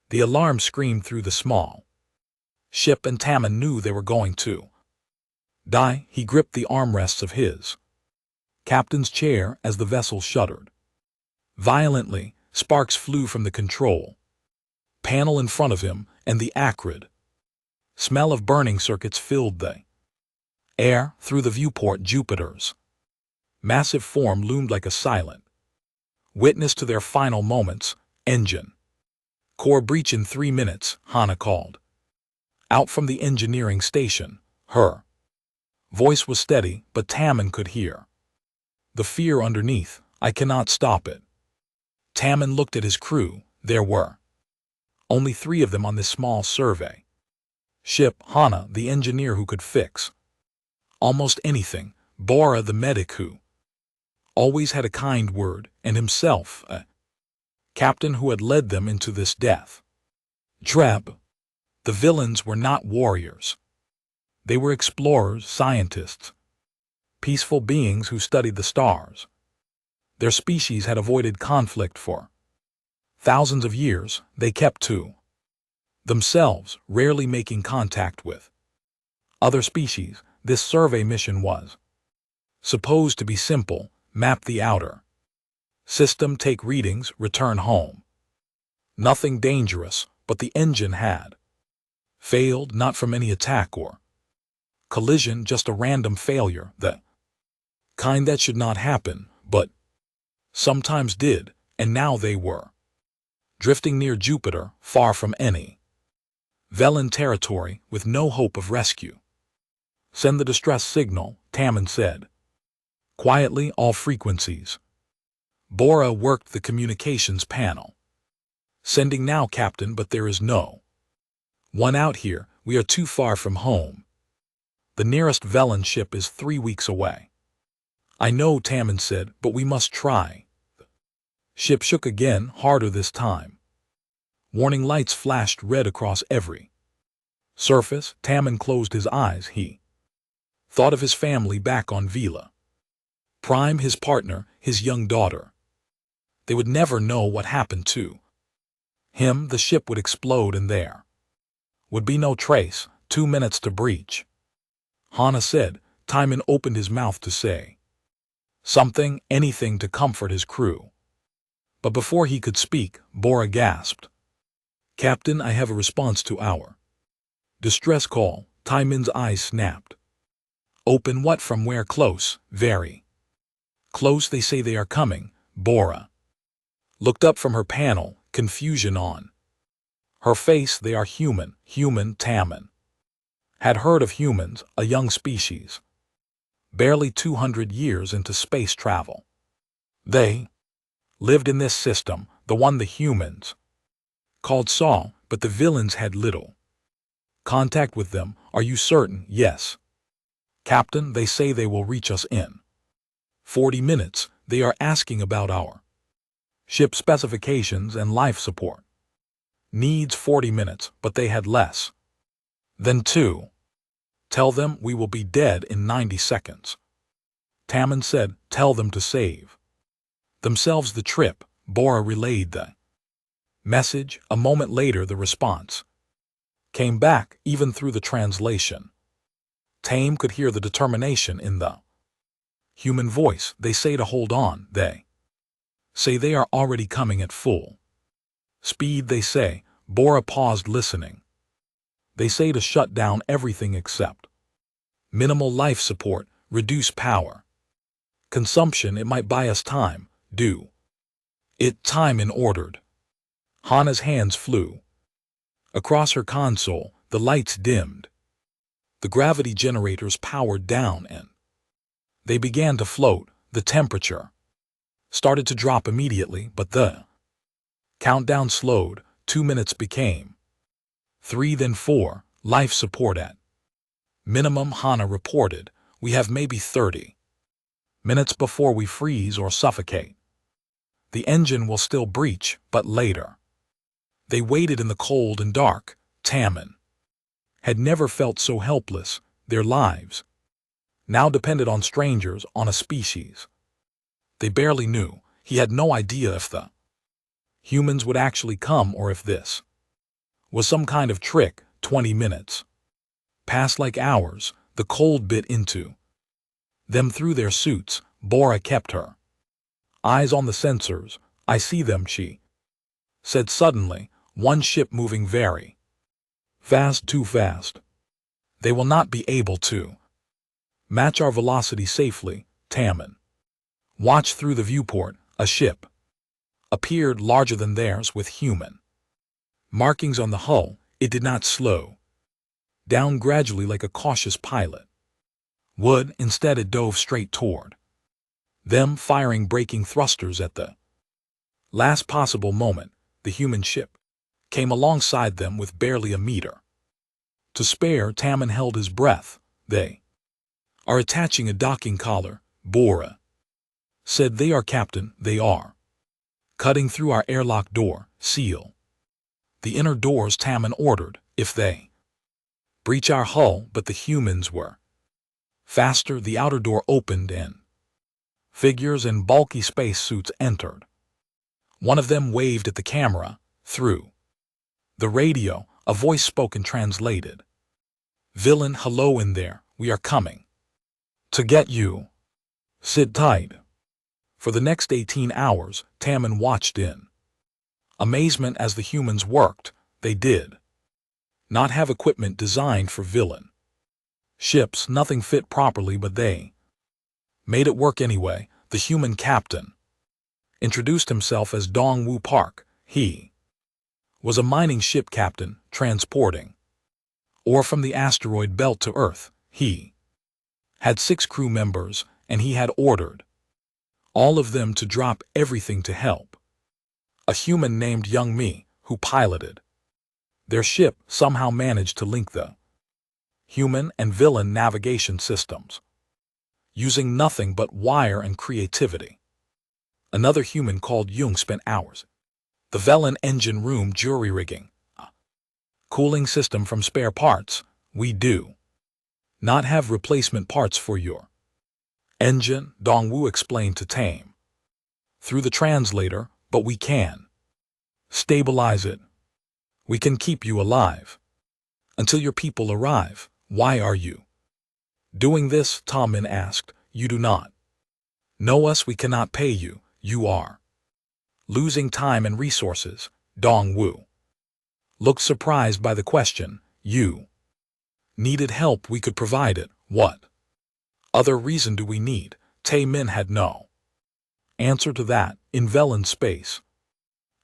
The alarm screamed through the small ship, and Tammin knew they were going to die. He gripped the armrests of his captain's chair as the vessel shuddered. Violently, sparks flew from the control panel in front of him, and the acrid smell of burning circuits filled the air. Through the viewport, Jupiter's massive form loomed like a silent witness to their final moments. Engine core breach in 3 minutes, Hana called out from the engineering station. Her voice was steady, but Tammin could hear the fear underneath. I cannot stop it. Tammin looked at his crew. There were only 3 of them on this small survey ship. Hana, the engineer who could fix almost anything, Bora, the medic who always had a kind word, and himself, a captain who had led them into this death trap. The villains were not warriors. They were explorers, scientists, peaceful beings who studied the stars. Their species had avoided conflict for thousands of years. They kept to themselves, rarely making contact with other species. This survey mission was supposed to be simple: map the outer system, take readings, return home. Nothing dangerous, but the engine had failed, not from any attack or collision, just a random failure, the kind that should not happen, but sometimes did. And now they were drifting near Jupiter, far from any Velen territory, with no hope of rescue. Send the distress signal, Tammin said quietly. All frequencies. Bora worked the communications panel. Sending now, Captain, but there is no one out here. We are too far from home. The nearest Velen ship is 3 weeks away. I know, Tammin said, but we must try. The ship shook again, harder this time. Warning lights flashed red across every surface. Tammin closed his eyes. He thought of his family back on Vila Prime, his partner, his young daughter. They would never know what happened to him. The ship would explode and there would be no trace. 2 minutes to breach, Hana said. Timon opened his mouth to say something, anything to comfort his crew. But before he could speak, Bora gasped. Captain, I have a response to our distress call. Timon's eyes snapped open. What? From where? Close, very close. They say they are coming. Bora looked up from her panel, confusion on her face. They are human. Human. Tammin had heard of humans, a young species, barely 200 years into space travel. They lived in this system, the one the humans called Saul, but the villains had little contact with them. Are you certain? Yes, Captain. They say they will reach us in 40 minutes. They are asking about our ship specifications and life support needs. 40 minutes, but they had less than 2. Tell them we will be dead in 90 seconds. Tammin said, tell them to save themselves the trip. Bora relayed the message. A moment later, the response came back, even through the translation. Tame could hear the determination in the human voice. They say to hold on. They say they are already coming at full speed. They say. Bora paused, listening. They say to shut down everything except minimal life support, reduce power consumption. It might buy us time. Do it. Timon ordered. Hana's hands flew across her console. The lights dimmed. The gravity generators powered down and they began to float. The temperature started to drop immediately, but the countdown slowed. 2 minutes became 3, then 4. Life support at minimum, Hana reported. We have maybe 30 minutes before we freeze or suffocate. The engine will still breach, but later. They waited in the cold and dark. Tammin had never felt so helpless. Their lives now depended on strangers, on a species they barely knew. He had no idea if the humans would actually come or if this Was some kind of trick. 20 minutes passed like hours. The cold bit into them through their suits. Bora kept her eyes on the sensors. I see them, she said suddenly. One ship moving very fast, too fast. They will not be able to match our velocity safely. Tammin watched through the viewport. A ship appeared larger than theirs with human markings on the hull. It did not slow down gradually like a cautious pilot would. Instead, it dove straight toward them, firing braking thrusters at the last possible moment. The human ship came alongside them with barely a meter to spare. Tammin held his breath. They are attaching a docking collar, Bora said. They are, Captain, they are. Cutting through our airlock door. Seal the inner doors, Tammin ordered. If they breach our hull. But the humans were faster. The outer door opened and figures in bulky spacesuits entered. One of them waved at the camera. Through the radio, a voice spoke and translated. Villain, hello in there. We are coming to get you. Sit tight. For the next 18 hours, Tammin watched in amazement as the humans worked. They did not have equipment designed for villain ships. Nothing fit properly, but they made it work anyway. The human captain introduced himself as Dongwu Park. He was a mining ship captain transporting ore from the asteroid belt to Earth. He had 6 crew members, and he had ordered all of them to drop everything to help a human named Young Mi, who piloted their ship. Somehow managed to link the human and villain navigation systems using nothing but wire and creativity. Another human called Jung spent hours the villain engine room jury-rigging a cooling system from spare parts. We do not have replacement parts for your engine, Dongwu explained to Tame through the translator, but we can stabilize it. We can keep you alive until your people arrive. Why are you doing this? Tammin asked. You do not know us. We cannot pay you. You are losing time and resources. Dongwu looked surprised by the question. You needed help. We could provide it. What other reason do we need? Taemin had no answer to that. In Velen space,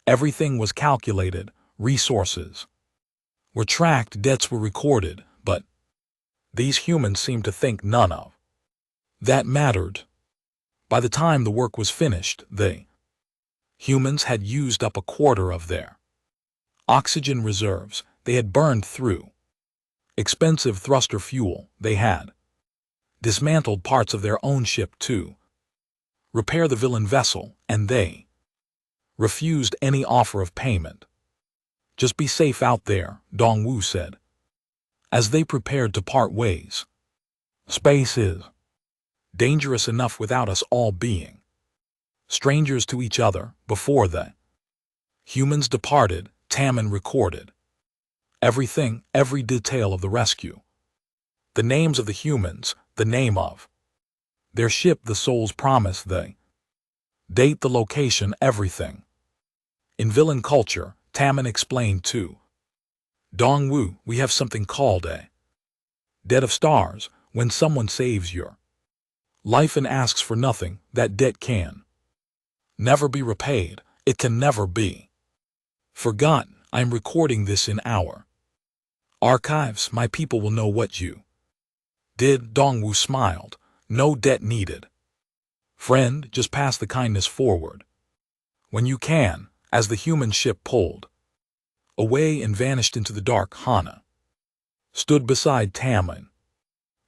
everything was calculated. Resources were tracked. Debts were recorded. But these humans seemed to think none of that mattered. By the time the work was finished, the humans had used up a quarter of their oxygen reserves. They had burned through expensive thruster fuel. They had dismantled parts of their own ship to repair the villain vessel, and they refused any offer of payment. Just be safe out there, Dongwu said, as they prepared to part ways. Space is dangerous enough without us all being strangers to each other. Before the humans departed, Tammin recorded everything, every detail of the rescue. The names of the humans, the name of their ship, the soul's promise, the date, the location, everything. In villain culture, Tammin explained to Dongwu, we have something called a debt of stars. When someone saves your life and asks for nothing, that debt can never be repaid. It can never be forgotten. I am recording this in our archives. My people will know what you did. Dongwu smiled. No debt needed. Friend, just pass the kindness forward when you can. As the human ship pulled away and vanished into the dark, Hana stood beside Tammin.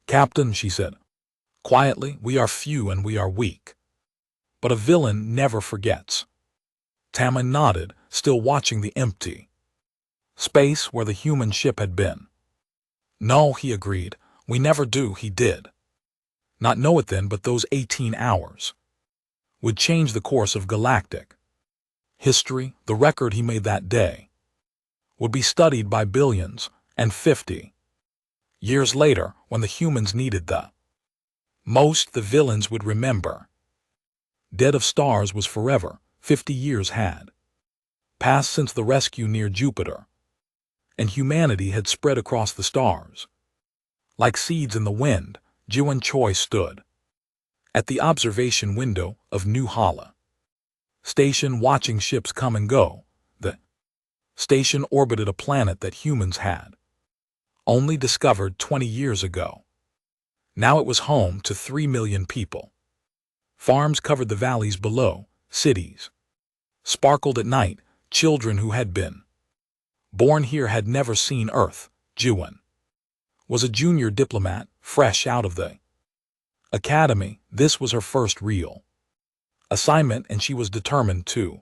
Captain, she said quietly, we are few and we are weak, but a villain never forgets. Tammin nodded, still watching the empty space where the human ship had been. No, he agreed, we never do. He did not know it then, but those 18 hours would change the course of galactic history. The record he made that day would be studied by billions, and 50 years later, when the humans needed the most, the villains would remember. Dead of Stars was forever. 50 years had passed since the rescue near Jupiter, and humanity had spread across the stars. Like seeds in the wind, Ju and Choi stood at the observation window of New Hala Station, watching ships come and go. The station orbited a planet that humans had only discovered 20 years ago. Now it was home to 3 million people. Farms covered the valleys below, cities sparkled at night. Children who had been born here had never seen Earth. Juan was a junior diplomat, fresh out of the academy. This was her first real assignment, and she was determined to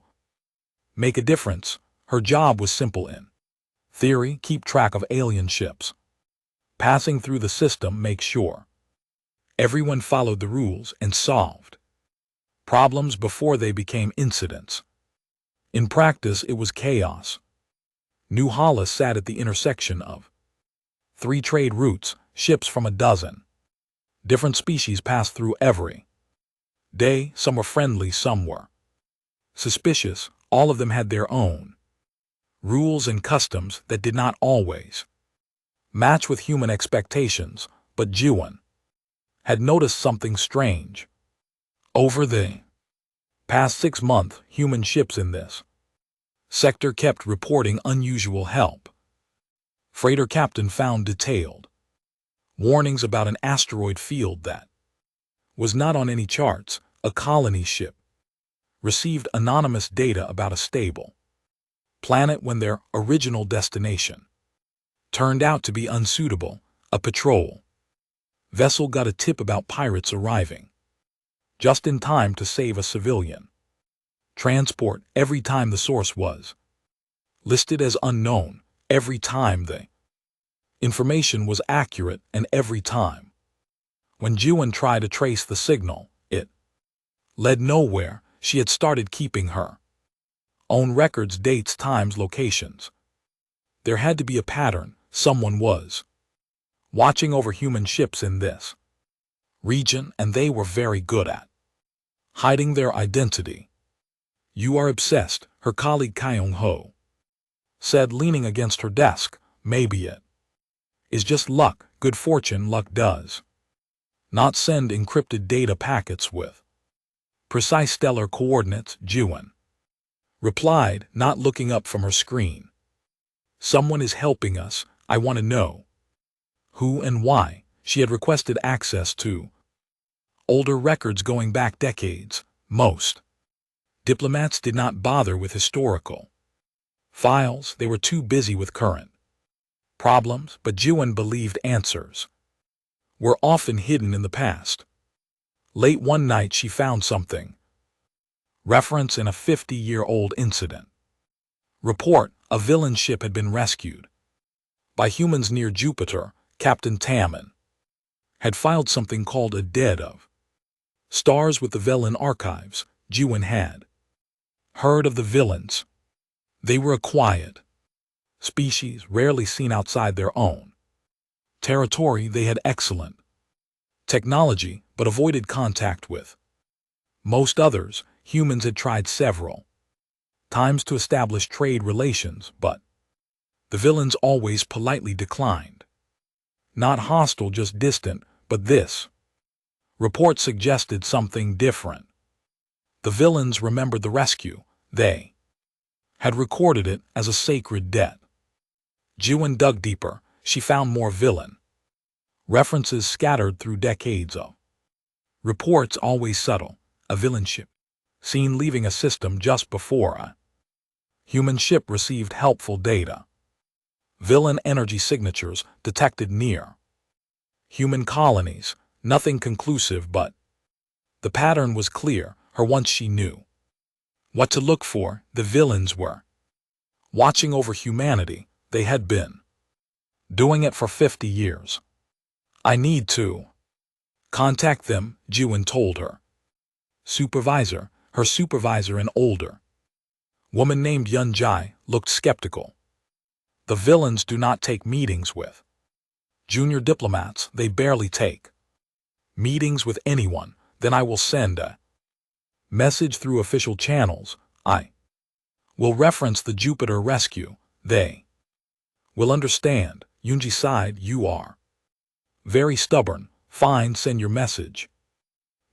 make a difference. Her job was simple in theory: keep track of alien ships passing through the system, make sure everyone followed the rules, and solved problems before they became incidents. In practice, it was chaos. New Hala sat at the intersection of 3 trade routes. Ships from a dozen different species passed through every day. Some were friendly, some were suspicious. All of them had their own rules and customs that did not always match with human expectations, but Juan had noticed something strange. Over the past 6 months, human ships in this sector kept reporting unusual help. Freighter captain found detailed warnings about an asteroid field that was not on any charts. A colony ship received anonymous data about a stable planet when their original destination turned out to be unsuitable. A patrol vessel got a tip about pirates arriving just in time to save a civilian transport. Every time the source was listed as unknown, every time the information was accurate, and every time when Juan tried to trace the signal, it led nowhere. She had started keeping her own records: dates, times, locations. There had to be a pattern. Someone was watching over human ships in this region, and they were very good at hiding their identity. "You are obsessed," her colleague Kyung-ho said, leaning against her desk. "Maybe it is just luck. Good fortune. Luck does not send encrypted data packets with precise stellar coordinates," Juan replied, not looking up from her screen. "Someone is helping us. I want to know who and why." She had requested access to older records going back decades. Most diplomats did not bother with historical files. They were too busy with current problems, but Juan believed answers were often hidden in the past. Late one night, she found something. Reference in a 50-year-old incident report. A villain ship had been rescued by humans near Jupiter. Captain Tamman had filed something called a Dead of Stars with the Velen archives. Juan had heard of the villains. They were a quiet species, rarely seen outside their own territory. They had excellent technology, but avoided contact with most others. Humans had tried several times to establish trade relations, but the villains always politely declined. Not hostile, just distant, but this report suggested something different. The villains remembered the rescue. They had recorded it as a sacred debt. Juan dug deeper. She found more villain references scattered through decades of reports, always subtle. A villain ship seen leaving a system just before a human ship received helpful data. Villain energy signatures detected near human colonies. Nothing conclusive, but the pattern was clear. Her once she knew what to look for. The villains were watching over humanity. They had been doing it for 50 years. "I need to contact them," Juan told her supervisor. Her supervisor, an older woman named Yun Jai, looked skeptical. The villains do not take meetings with junior diplomats. They barely take meetings with anyone. Then I will send a message through official channels. I will reference the Jupiter rescue. They will understand. Yunji sighed. You are very stubborn. Fine, send your message.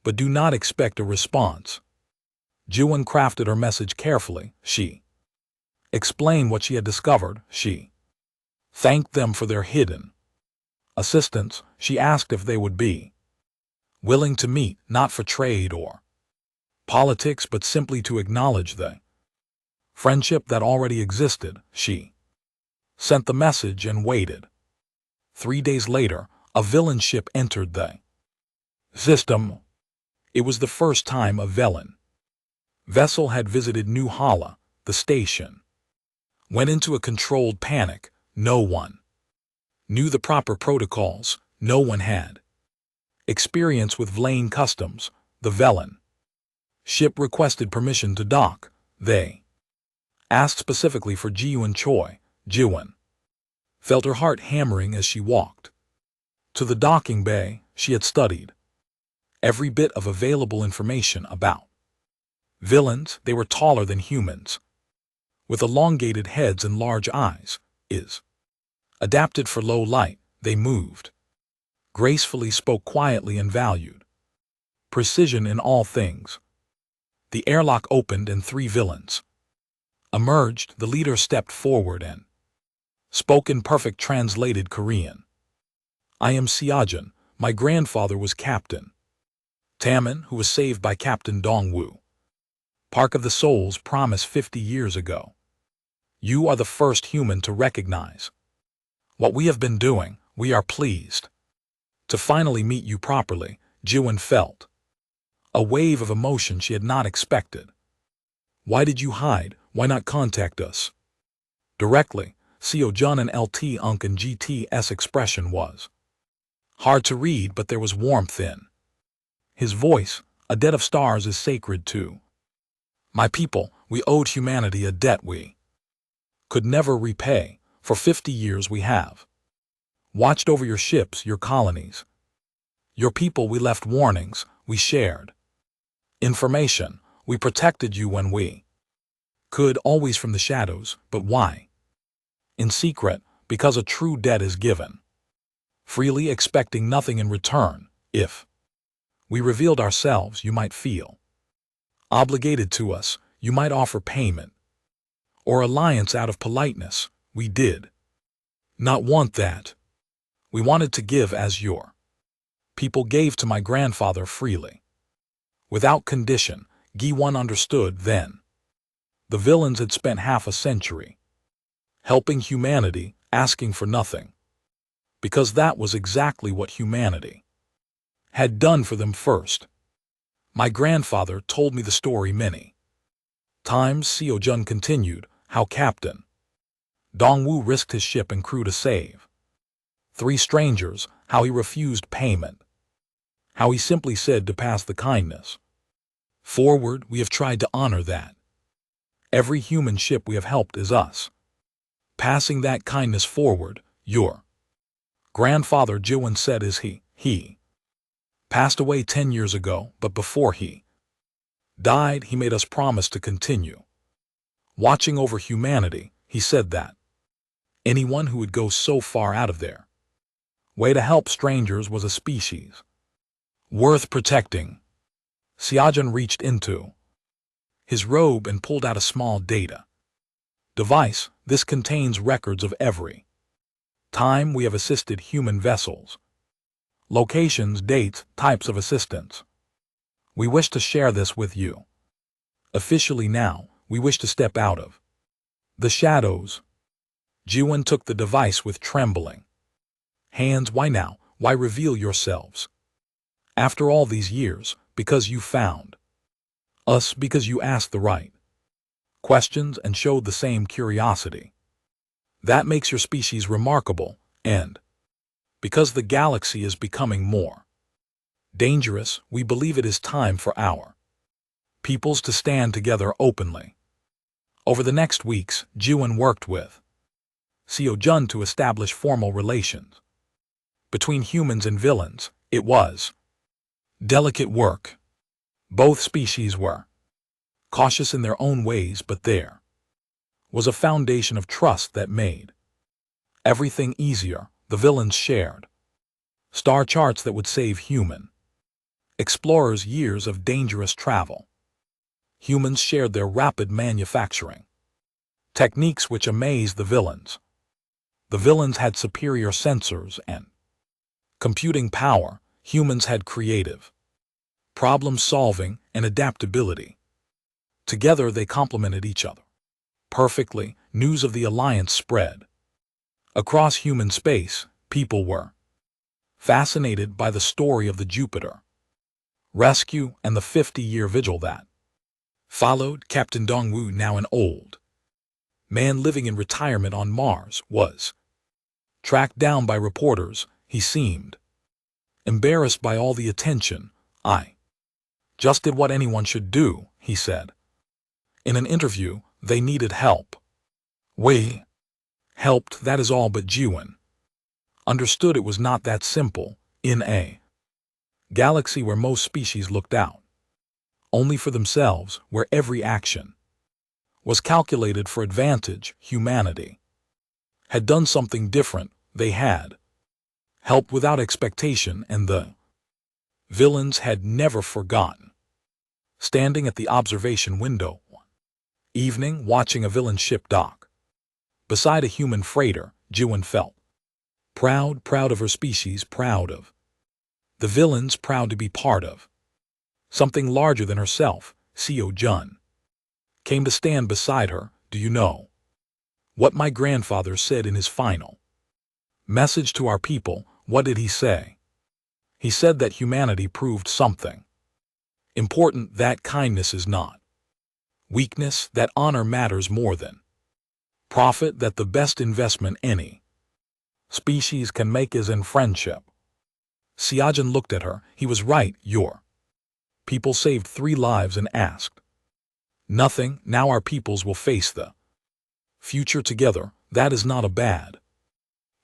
But do not expect a response. Jiwon crafted her message carefully. She explained what she had discovered. She thanked them for their hidden assistance. She asked if they would be willing to meet, not for trade or politics, but simply to acknowledge the friendship that already existed. She sent the message and waited. 3 days later, a villain ship entered the system. It was the first time a villain vessel had visited New Hala. The station went into a controlled panic. No one knew the proper protocols. No one had experience with Vlaine customs. The villain ship requested permission to dock. They asked specifically for Jiwon Choi. Jiwon felt her heart hammering as she walked to the docking bay. She had studied every bit of available information about villains. They were taller than humans, with elongated heads and large eyes, adapted for low light. They moved gracefully, spoke quietly, and valued precision in all things. The airlock opened and 3 villains emerged. The leader stepped forward and spoke in perfect translated Korean. I am Seojun. My grandfather was Captain Taman, who was saved by Captain Dongwoo. Park of the Souls promised 50 years ago. You are the first human to recognize what we have been doing. We are pleased to finally meet you properly. Jiwon felt a wave of emotion she had not expected. Why did you hide? Why not contact us directly? Seojun and LT Unk and GT's expression was hard to read, but there was warmth in his voice. A debt of stars is sacred too. My people, we owed humanity a debt we could never repay. For 50 years we have watched over your ships, your colonies, your people. We left warnings, we shared information, we protected you when we could, always from the shadows. But why? In secret, because a true debt is given freely, expecting nothing in return. If we revealed ourselves, you might feel obligated to us. You might offer payment or alliance out of politeness. We did not want that. We wanted to give as your people gave to my grandfather freely, without condition. Gi-won understood then. The villains had spent half a century helping humanity, asking for nothing, because that was exactly what humanity had done for them first. My grandfather told me the story many times. Seojun continued, how Captain Dongwoo risked his ship and crew to save 3 strangers, how he refused payment, how he simply said to pass the kindness forward. We have tried to honor that. Every human ship we have helped is us passing that kindness forward. Your grandfather, Jiwon said, is he passed away 10 years ago, but before he died, he made us promise to continue watching over humanity. He said that anyone who would go so far out of their way to help strangers was a species worth protecting. Seojun reached into his robe and pulled out a small data device. This contains records of every time we have assisted human vessels, locations, dates, types of assistance. We wish to share this with you. Officially now, we wish to step out of the shadows. Jiwon took the device with trembling hands. Why now? Why reveal yourselves? After all these years, because you found us, because you asked the right questions and showed the same curiosity. That makes your species remarkable, and because the galaxy is becoming more dangerous, we believe it is time for our peoples to stand together openly. Over the next weeks, Jiwon worked with Seo Jun to establish formal relations. Between humans and villains, it was delicate work. Both species were cautious in their own ways, but there was a foundation of trust that made everything easier. The villains shared star charts that would save human explorers years of dangerous travel. Humans shared their rapid manufacturing techniques which amazed the villains. The villains had superior sensors and computing power. Humans had creative problem-solving and adaptability. Together they complemented each other perfectly. News of the alliance spread across human space. People were fascinated by the story of the Jupiter rescue and the 50-year vigil that followed. Captain Dongwu, now an old man living in retirement on Mars, was tracked down by reporters. He seemed embarrassed by all the attention. "I just did what anyone should do," he said. In an interview, they needed help. "We helped, that is all." But Jiwen understood it was not that simple. In a galaxy where most species looked out only for themselves, where every action was calculated for advantage, humanity had done something different. They had helped without expectation, and the villains had never forgotten. Standing at the observation window one evening, watching a villain ship dock beside a human freighter, Jiwen felt proud of her species, proud of the villains, proud to be part of something larger than herself. Seo Jun came to stand beside her. "Do you know what my grandfather said in his final message to our people?" "What did he say?" "He said that humanity proved something important, that kindness is not weakness, that honor matters more than profit, that the best investment any species can make is in friendship." Xiaojun looked at her. He was right. "Your people saved 3 lives and asked nothing. Now our peoples will face the future together. That is not a bad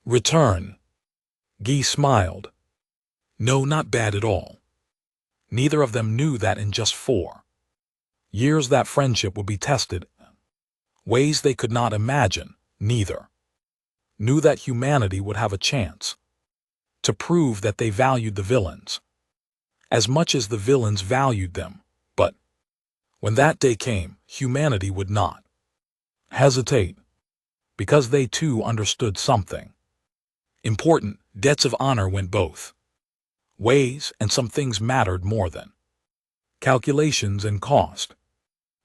return." Guy smiled. "No, not bad at all." Neither of them knew that in just 4 years that friendship would be tested in ways they could not imagine. Neither knew that humanity would have a chance to prove that they valued the villains as much as the villains valued them. But when that day came, humanity would not hesitate, because they too understood something important. Debts of honor went both ways, and some things mattered more than calculations and cost.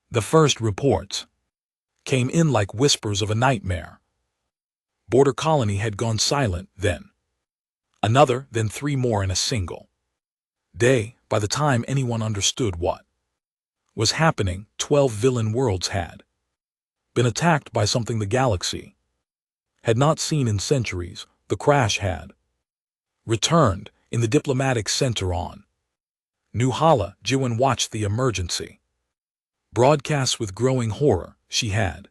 The first reports came in like whispers of a nightmare. Border colony had gone silent, then another, then 3 more in a single day. By the time anyone understood what was happening, 12 villain worlds had been attacked by something the galaxy had not seen in centuries. The crash had returned in the diplomatic center on New Hala. Jiwen watched the emergency broadcasts with growing horror. She had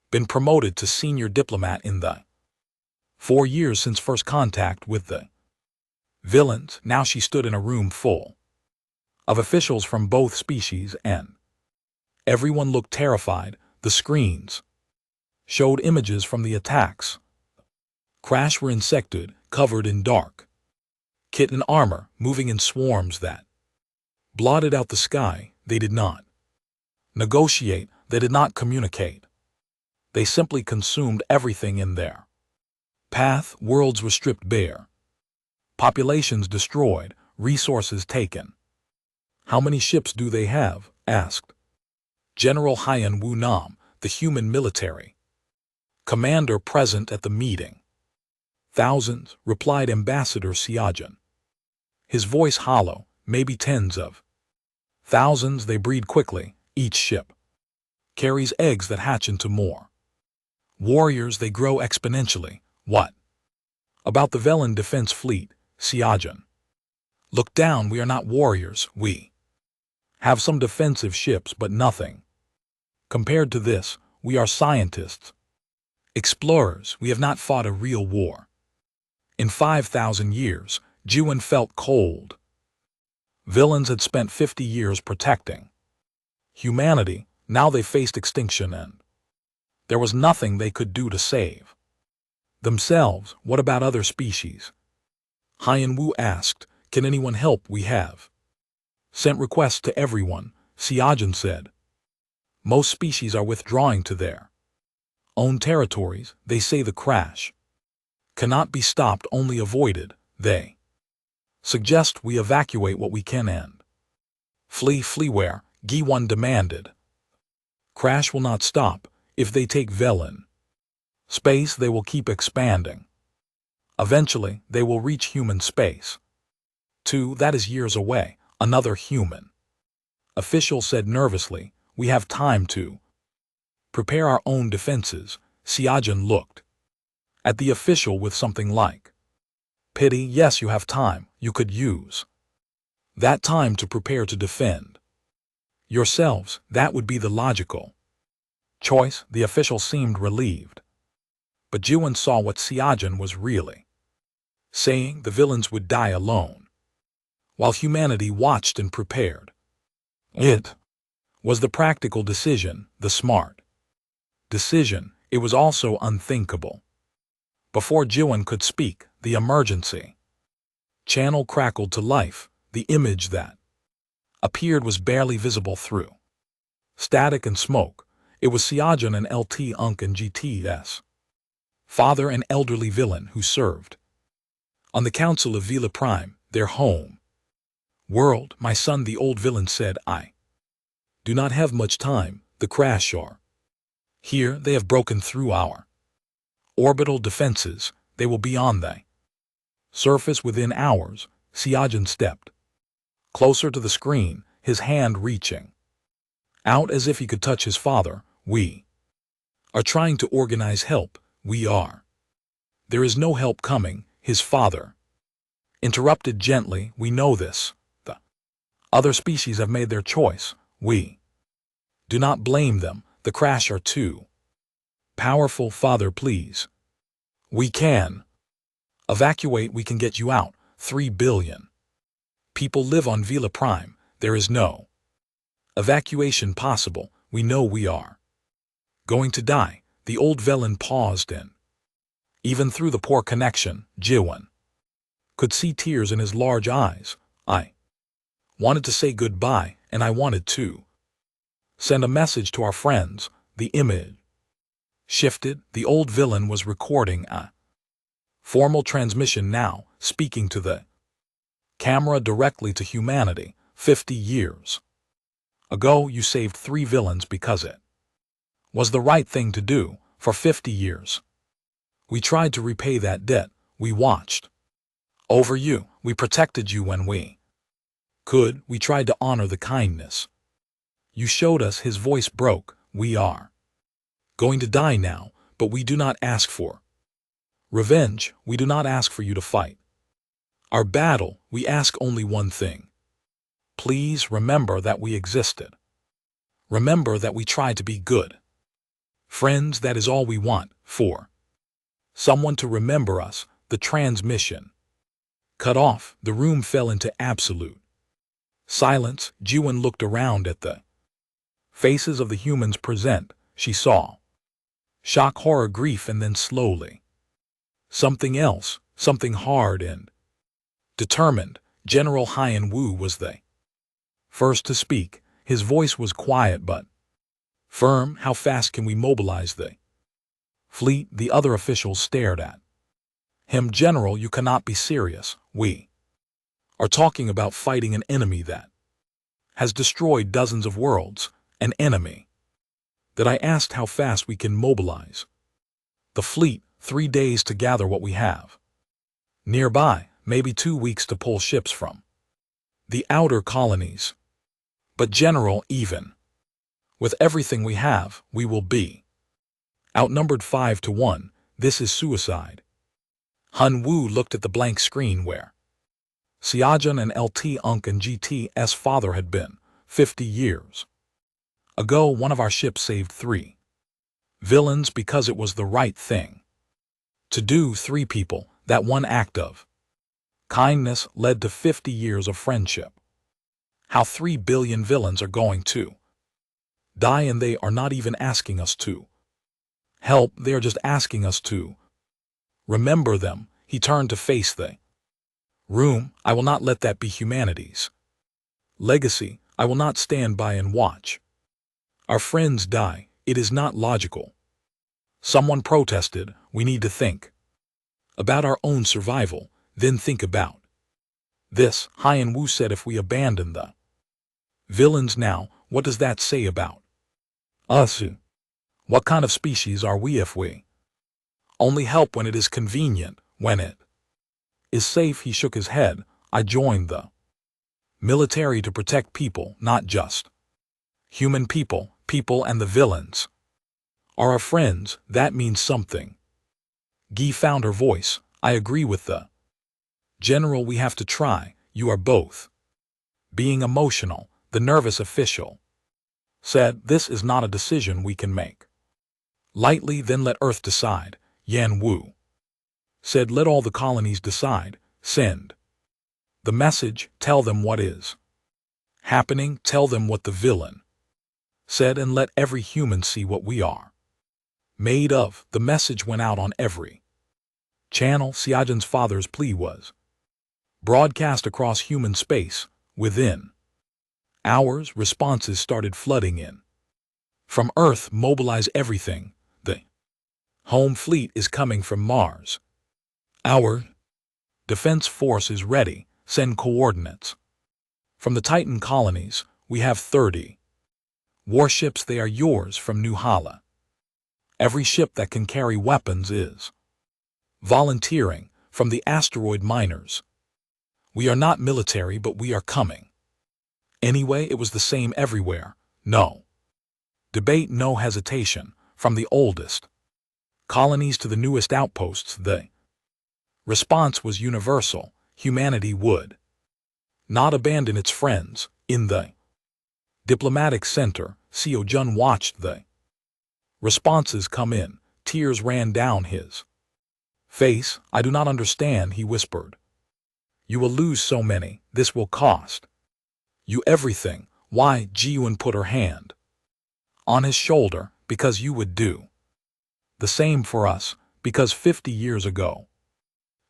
been promoted to senior diplomat in the 4 years since first contact with the villains. Now she stood in a room full of officials from both species, and everyone looked terrified. The screens showed images from the attacks. Crash were insected, covered in dark kit and armor, moving in swarms that blotted out the sky. They did not negotiate, they did not communicate. They simply consumed everything in their path. Worlds were stripped bare, populations destroyed, resources taken. "How many ships do they have?" asked General Haiyan Wu Nam, the human military commander present at the meeting. "Thousands," replied Ambassador Xiaojun, his voice hollow. "Maybe tens of thousands. They breed quickly. Each ship carries eggs that hatch into more warriors. They grow exponentially." "What about the Velen defense fleet?" Xiaojun looked down. "We are not warriors. We have some defensive ships, but nothing compared to this. We are scientists. Explorers, we have not fought a real war. In 5,000 years, Jiwen felt cold. Villains had spent 50 years protecting humanity. Now they faced extinction and there was nothing they could do to save themselves. What about other species? Hyan Wu asked. Can anyone help? We have sent requests to everyone, Xiaojun said. Most species are withdrawing to their own territories. They say the crash cannot be stopped, only avoided. They suggest we evacuate what we can and flee where? Giwan demanded. Crash will not stop. If they take Velen space, they will keep expanding. Eventually, they will reach human space. 2, that is years away. Another human official said nervously. We have time to prepare our own defenses. Xiaojun looked at the official with something like pity. Yes, you have time. You could use that time to prepare to defend yourselves. That would be the logical choice. The official seemed relieved. But Jiwen saw what Xiaojun was really saying. The villains would die alone, while humanity watched and prepared. It was the practical decision, the smart decision. It was also unthinkable. Before Jiwen could speak, the emergency channel crackled to life. The image that appeared was barely visible through static and smoke. It was Xiaojun and LT Unk and GTS father and elderly villain who served on the council of Vila Prime, their home world. My son, the old villain said, I do not have much time. The crash are here. They have broken through our orbital defenses. They will be on the surface within hours. Xiaojun stepped closer to the screen, his hand reaching out as if he could touch his father. We are trying to organize help. We are. There is no help coming, his father interrupted gently. We know this. The other species have made their choice. We do not blame them. The crash are too powerful. Father, please. We can evacuate. We can get you out. 3 billion people live on Vila Prime. There is no evacuation possible. We know we are going to die. The old villain paused and even through the poor connection, Jiwen could see tears in his large eyes. I wanted to say goodbye, and I wanted to send a message to our friends. The image shifted. The old villain was recording a formal transmission now, speaking to the camera directly to humanity. 50 years ago, you saved 3 villains because it was the right thing to do. For 50 years, we tried to repay that debt. We watched over you. We protected you when we could. We tried to honor the kindness you showed us. His voice broke. We are going to die now, but we do not ask for revenge. We do not ask for you to fight our battle. We ask only one thing. Please remember that we existed. Remember that we tried to be good friends. That is all we want. For someone to remember us. The transmission cut off. The room fell into absolute silence. Jiwen looked around at the faces of the humans present. She saw shock, horror, grief, and then slowly something else, something hard and determined. General Hyan Wu was the first to speak. His voice was quiet but firm. How fast can we mobilize the fleet? The other officials stared at him. General, you cannot be serious. We are talking about fighting an enemy that has destroyed dozens of worlds. An enemy that I asked how fast we can mobilize the fleet. 3 days to gather what we have nearby. Maybe 2 weeks to pull ships from the outer colonies. But General, even with everything we have, we will be outnumbered 5 to 1. This is suicide. Hun Wu looked at the blank screen where Xiaojun and LT Unk and GT's father had been. 50 years ago, one of our ships saved 3 Villains because it was the right thing to do. 3 people, that one act of kindness led to 50 years of friendship. How 3 billion villains are going to die, and they are not even asking us to help, they are just asking us to remember them. He turned to face the room. I will not let that be humanity's legacy. I will not stand by and watch our friends die. It is not logical. Someone protested, we need to think about our own survival, then think about this. Hien Wu said, if we abandon the villains now, what does that say about us? What kind of species are we if we only help when it is convenient, when it is safe? He shook his head. I joined the military to protect people, not just human people. People and the villains are our friends. That means something. Guy found her voice. I agree with the general. We have to try. You are both being emotional. The nervous official said, this is not a decision we can make lightly. Then let Earth decide. Yan Wu said, let all the colonies decide. Send the message. Tell them what is happening. Tell them what the villain said, and let every human see what we are made of. The message went out on every channel. Xiaojun's father's plea was broadcast across human space. Within hours, responses started flooding in from Earth. Mobilize everything. The home fleet is coming from Mars. Our defense force is ready. Send coordinates. From the Titan colonies, we have 30 warships. They are yours from New Hala. Every ship that can carry weapons is volunteering. From the asteroid miners, we are not military, but we are coming anyway. It was the same everywhere. No debate, no hesitation. From the oldest colonies to the newest outposts, the response was universal. Humanity would not abandon its friends. In the diplomatic center, Xiaojun watched the responses come in. Tears ran down his face. I do not understand, he whispered. You will lose so many. This will cost you everything. Why? Ji-Yuan put her hand on his shoulder. Because you would do the same for us. Because 50 years ago,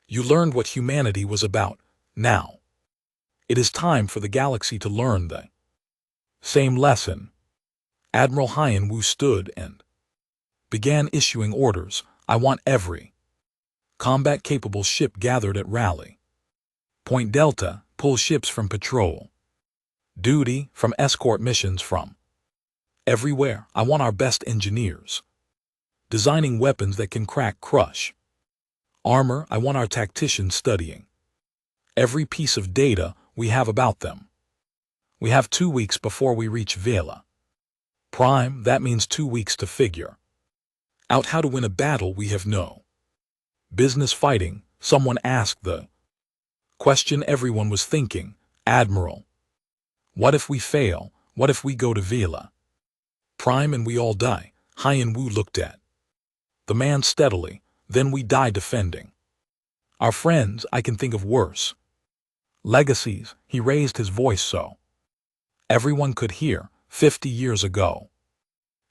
you learned what humanity was about. Now, it is time for the galaxy to learn the same lesson. Admiral Hien Wu stood and began issuing orders. I want every combat-capable ship gathered at Rally Point Delta. Pull ships from patrol duty, from escort missions, from everywhere. I want our best engineers designing weapons that can crush armor. I want our tacticians studying every piece of data we have about them. We have 2 weeks before we reach Vela Prime. That means 2 weeks to figure out how to win a battle we have no business fighting. Someone asked the question everyone was thinking. Admiral, what if we fail? What if we go to Vela Prime and we all die? Hien Wu looked at the man steadily. Then we die defending our friends. I can think of worse legacies. He raised his voice so everyone could hear. 50 years ago,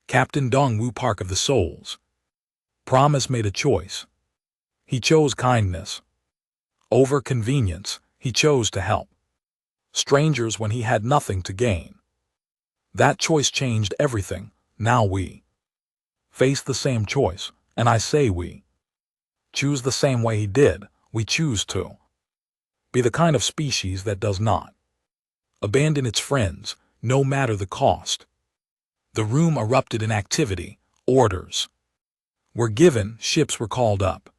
Captain Dongwu Park of the Souls Promise made a choice. He chose kindness over convenience. He chose to help strangers when he had nothing to gain. That choice changed everything. Now we face the same choice, and I say we choose the same way he did. We choose to be the kind of species that does not abandon its friends, no matter the cost. The room erupted in activity. Orders were given. Ships were called up.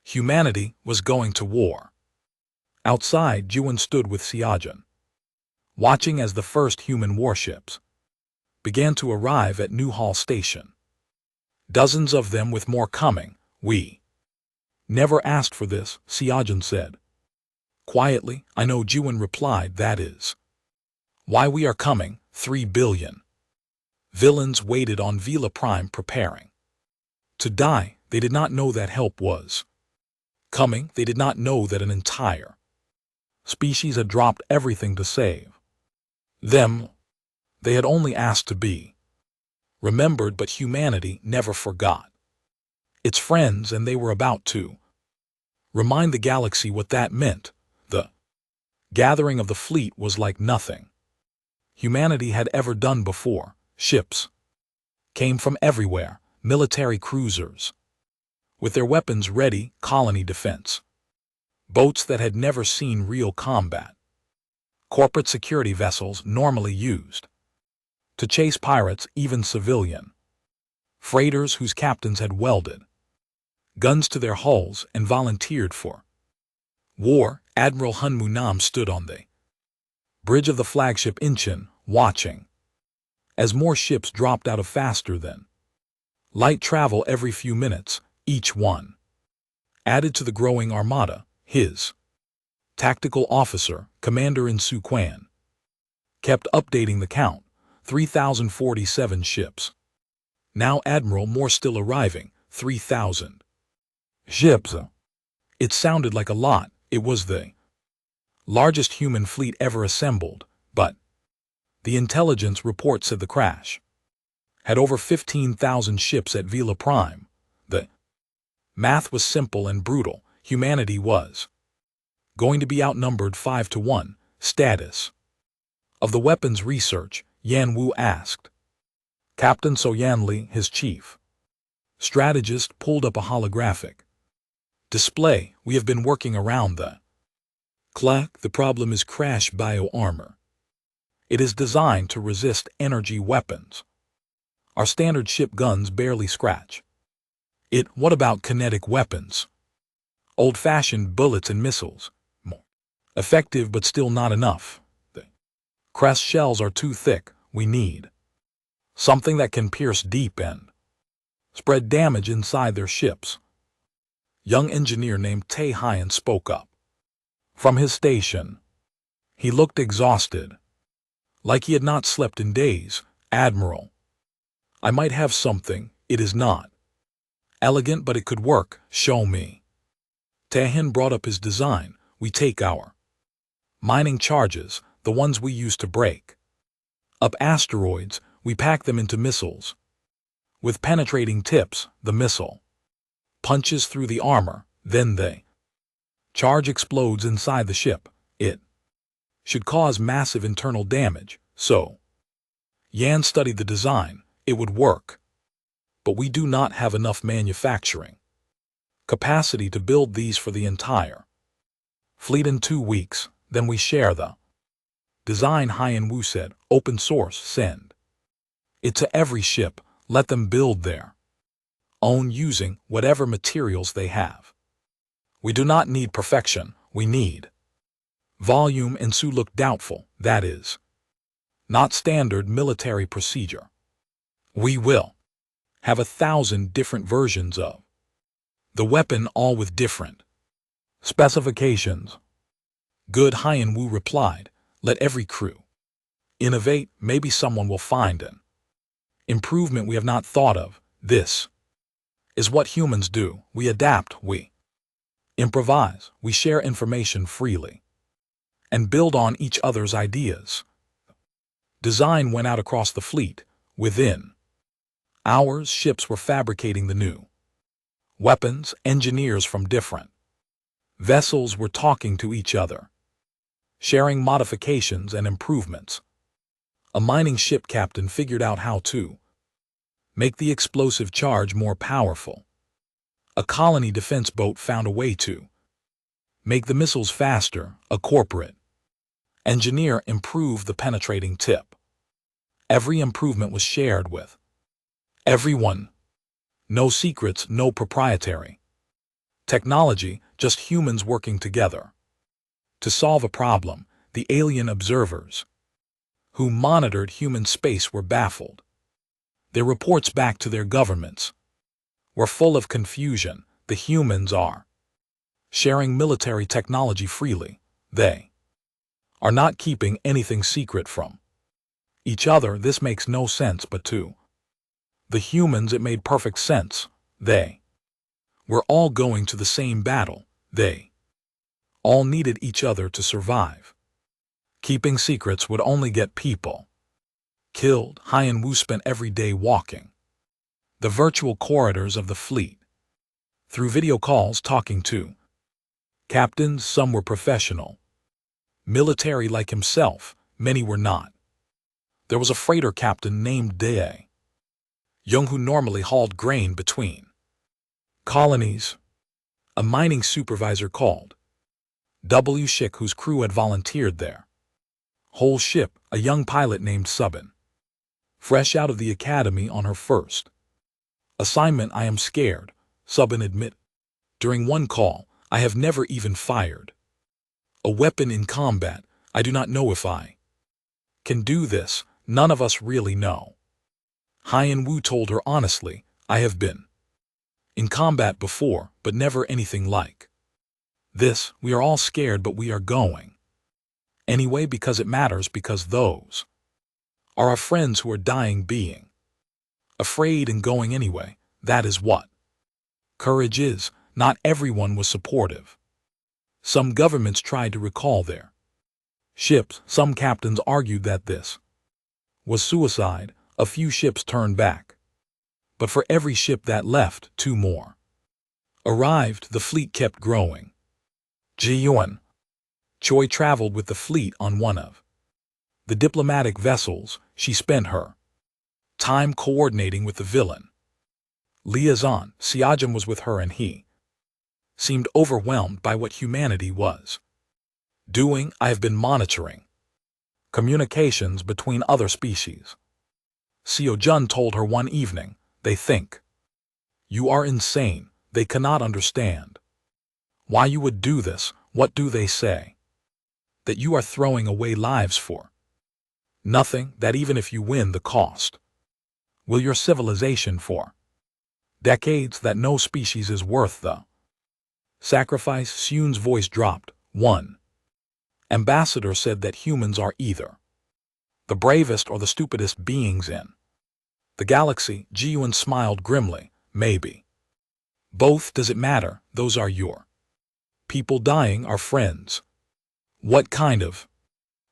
Humanity was going to war. Outside, Ji-Yuan stood with Xiaojun, watching as the first human warships began to arrive at Newhall Station. Dozens of them, with more coming. We never asked for this, Xiaojun said quietly. I know, Ji-Yuan replied. That is why we are coming. 3 billion villains waited on Vela Prime, preparing To die, they did not know that help was coming. They did not know that an entire species had dropped everything to save them. They had only asked to be remembered, but humanity never forgot its friends, and they were about to remind the galaxy what that meant. The gathering of the fleet was like nothing humanity had ever done before. Ships came from everywhere, military cruisers with their weapons ready, colony defense boats that had never seen real combat, corporate security vessels normally used to chase pirates, even civilian freighters whose captains had welded guns to their hulls and volunteered for war. Admiral Hun Munam stood on the bridge of the flagship Incheon, watching as more ships dropped out of faster than light travel every few minutes, each one added to the growing armada. His tactical officer, Commander-in Su Quan, kept updating the count. 3,047 ships. Now Admiral, more still arriving. 3,000 ships. It sounded like a lot. It was the largest human fleet ever assembled, but the intelligence report said the crash had over 15,000 ships at Vela Prime. The math was simple and brutal. Humanity was going to be outnumbered 5-1. Status of the weapons research, Yan Wu asked. Captain So Yan Li, his chief strategist, pulled up a holographic display. We have been working around the clock. The problem is crash bio-armor. It is designed to resist energy weapons. Our standard ship guns barely scratch it. What about kinetic weapons? Old-fashioned bullets and missiles. More effective, but still not enough. The crest shells are too thick. We need something that can pierce deep and spread damage inside their ships. Young engineer named Tae Hyan spoke up from his station. He looked exhausted, like he had not slept in days. Admiral, I might have something. It is not elegant, but it could work. Show me. Taehin brought up his design. We take our mining charges, the ones we use to break up asteroids, we pack them into missiles with penetrating tips. The missile punches through the armor, then the charge explodes inside the ship. It should cause massive internal damage. So Yan studied the design. It would work, but we do not have enough manufacturing capacity to build these for the entire fleet in 2 weeks. Then we share the design, Hyan Wu said. Open source. Send it to every ship. Let them build their own using whatever materials they have. We do not need perfection. We need volume. And Su looked doubtful. That is not standard military procedure. We will have 1,000 different versions of the weapon, all with different specifications. Good, Hyan Wu replied. Let every crew innovate. Maybe someone will find an improvement we have not thought of. This is what humans do. We adapt, we improvise, we share information freely, and build on each other's ideas. Design went out across the fleet. Within hours, ships were fabricating the new weapons. Engineers from different vessels were talking to each other, sharing modifications and improvements. A mining ship captain figured out how to make the explosive charge more powerful. A colony defense boat found a way to make the missiles faster. A corporate engineer improved the penetrating tip. Every improvement was shared with everyone. No secrets, no proprietary technology, just humans working together to solve a problem. The alien observers who monitored human space were baffled. Their reports back to their governments were full of confusion. The humans are sharing military technology freely. They are not keeping anything secret from each other. This makes no sense, but to the humans it made perfect sense. They were all going to the same battle. They all needed each other to survive. Keeping secrets would only get people killed. Hai and Wu spent every day walking the virtual corridors of the fleet, through video calls talking to captains. Some were professional, military like himself, many were not. There was a freighter captain named Dae Young who normally hauled grain between colonies. A mining supervisor called W. Shik whose crew had volunteered there. Whole ship, a young pilot named Subin, fresh out of the academy on her first assignment. I am scared, Subin admitted. During one call, I have never even fired a weapon in combat. I do not know if I can do this. None of us really know. Hai and Wu told her honestly, I have been in combat before, but never anything like this. We are all scared, but we are going anyway because it matters, because those are our friends who are dying. Being afraid and going anyway, that is what courage is. Not everyone was supportive. Some governments tried to recall their ships. Some captains argued that this was suicide. A few ships turned back. But for every ship that left, 2 more arrived. The fleet kept growing. Ji Yuan Choi traveled with the fleet on one of the diplomatic vessels. She spent her time coordinating with the villain liaison. Siajam was with her, and he seemed overwhelmed by what humanity was doing. I have been monitoring communications between other species, Seo Jun told her one evening. They think you are insane. They cannot understand why you would do this. What do they say? That you are throwing away lives for nothing, that even if you win, the cost will your civilization for decades, that no species is worth the sacrifice. Xun's voice dropped. One ambassador said that humans are either the bravest or the stupidest beings in the galaxy. Ji Yuan smiled grimly. Maybe both. Does it matter? Those are your people dying, our friends. What kind of